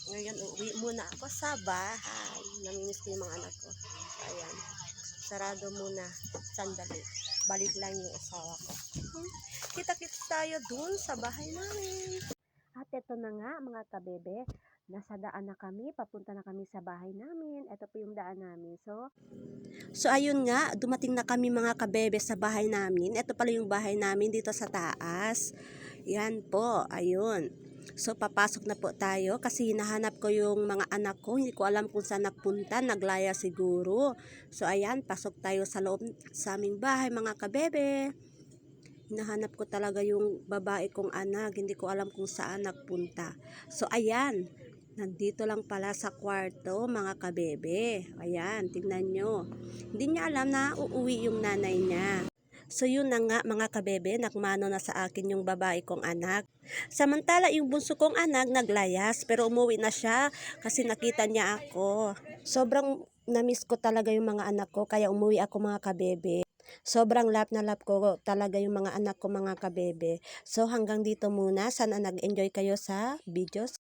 Ngayon, uuwi muna ako sa bahay. Namimiss ko yung mga anak ko. Ayan. Sarado muna. Sandali. Balik lang yung asawa ko. Kita-kits tayo dun sa bahay namin. At ito na nga mga kabebe. Nasa daan na kami. Papunta na kami sa bahay namin. Ito po yung daan namin. So ayun nga, dumating na kami mga kabebe sa bahay namin. Ito pala yung bahay namin dito sa taas. Yan po, ayun. So papasok na po tayo kasi hinahanap ko yung mga anak ko. Hindi ko alam kung saan nagpunta, naglaya siguro. So ayan, pasok tayo sa loob sa aming bahay mga kabebe. Hinahanap ko talaga yung babae kong anak. Hindi ko alam kung saan nagpunta. So ayan, nandito lang pala sa kwarto mga kabebe. Ayan, tingnan nyo. Hindi niya alam na uuwi yung nanay niya. So yun na nga mga kabebe, nakmano na sa akin yung babae kong anak. Samantala yung bunso kong anak naglayas pero umuwi na siya kasi nakita niya ako. Sobrang namiss ko talaga yung mga anak ko kaya umuwi ako mga kabebe. Sobrang love na love ko talaga yung mga anak ko mga kabebe. So hanggang dito muna, sana nag-enjoy kayo sa videos.